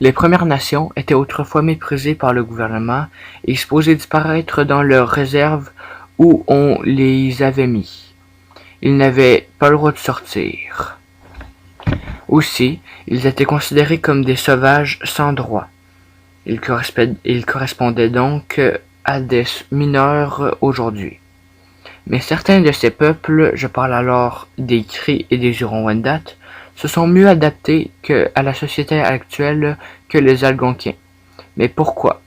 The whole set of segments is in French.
Les Premières Nations étaient autrefois méprisées par le gouvernement et supposées disparaître dans leurs réserves où on les avait mis. Ils n'avaient pas le droit de sortir. Aussi, ils étaient considérés comme des sauvages sans droit. Ils correspondaient donc à des mineurs aujourd'hui. Mais certains de ces peuples, je parle alors des Cris et des Hurons-Wendat, se sont mieux adaptés à la société actuelle que les Algonquiens. Mais pourquoi?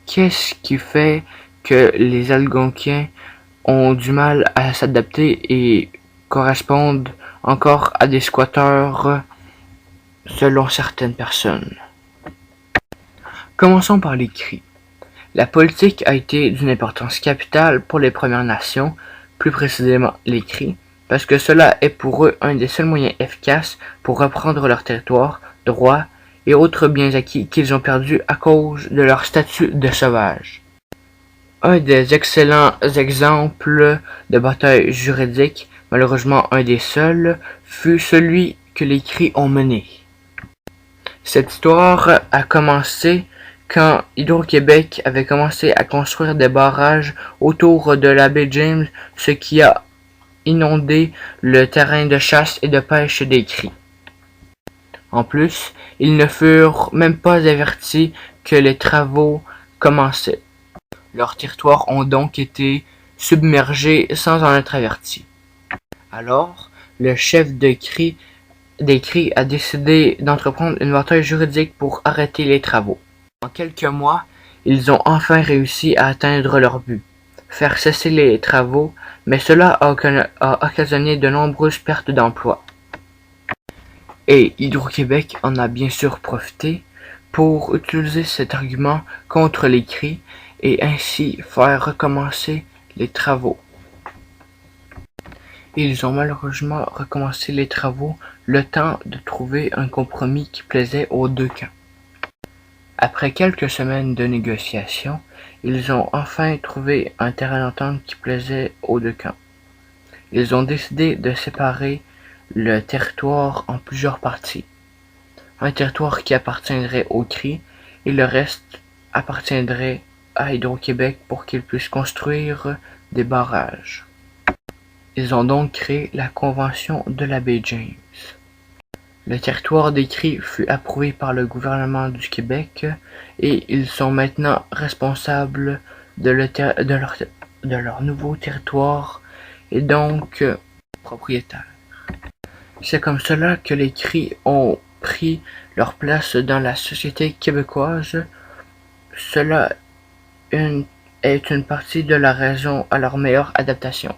Qu'est-ce qui fait que les Algonquiens ont du mal à s'adapter et correspondent encore à des squatteurs selon certaines personnes? Commençons par les Cris. La politique a été d'une importance capitale pour les Premières Nations, plus précisément les Cris, parce que cela est pour eux un des seuls moyens efficaces pour reprendre leur territoire, droits et autres biens acquis qu'ils ont perdus à cause de leur statut de sauvage. Un des excellents exemples de bataille juridique, malheureusement un des seuls, fut celui que les Cris ont mené. Cette histoire a commencé quand Hydro-Québec avait commencé à construire des barrages autour de la baie James, ce qui a inondé le terrain de chasse et de pêche des Cris. En plus, ils ne furent même pas avertis que les travaux commençaient. Leurs territoires ont donc été submergés sans en être avertis. Alors, le chef des Cris a décidé d'entreprendre une bataille juridique pour arrêter les travaux. En quelques mois, ils ont enfin réussi à atteindre leur but, faire cesser les travaux, mais cela a occasionné de nombreuses pertes d'emplois. Et Hydro-Québec en a bien sûr profité pour utiliser cet argument contre les Cris et ainsi faire recommencer les travaux. Ils ont malheureusement recommencé les travaux le temps de trouver un compromis qui plaisait aux deux camps. Après quelques semaines de négociations, ils ont enfin trouvé un terrain d'entente qui plaisait aux deux camps. Ils ont décidé de séparer le territoire en plusieurs parties. Un territoire qui appartiendrait aux Cris et le reste appartiendrait à Hydro-Québec pour qu'ils puissent construire des barrages. Ils ont donc créé la Convention de la baie James. Le territoire des Cris fut approuvé par le gouvernement du Québec et ils sont maintenant responsables de leur nouveau territoire et donc propriétaires. C'est comme cela que les Cris ont pris leur place dans la société québécoise. Cela est une partie de la raison à leur meilleure adaptation.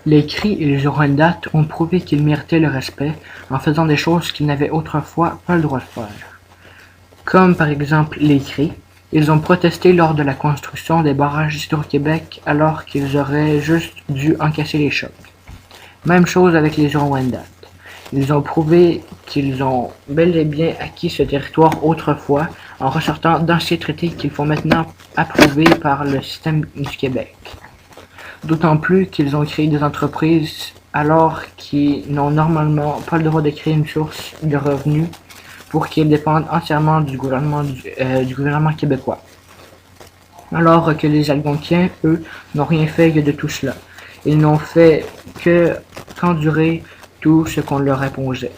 Les Cris et les Hurons-Wendat ont prouvé qu'ils méritaient le respect en faisant des choses qu'ils n'avaient autrefois pas le droit de faire. Comme par exemple les Cris, ils ont protesté lors de la construction des barrages d'Hydro-Québec alors qu'ils auraient juste dû encaisser les chocs. Même chose avec les Hurons-Wendat. Ils ont prouvé qu'ils ont bel et bien acquis ce territoire autrefois en ressortant d'anciens traités qu'il faut maintenant approuver par le système du Québec. D'autant plus qu'ils ont créé des entreprises alors qu'ils n'ont normalement pas le droit de créer une source de revenus pour qu'ils dépendent entièrement du gouvernement québécois. Alors que les Algonquiens, eux, n'ont rien fait de tout cela. Ils n'ont fait qu'endurer tout ce qu'on leur imposait.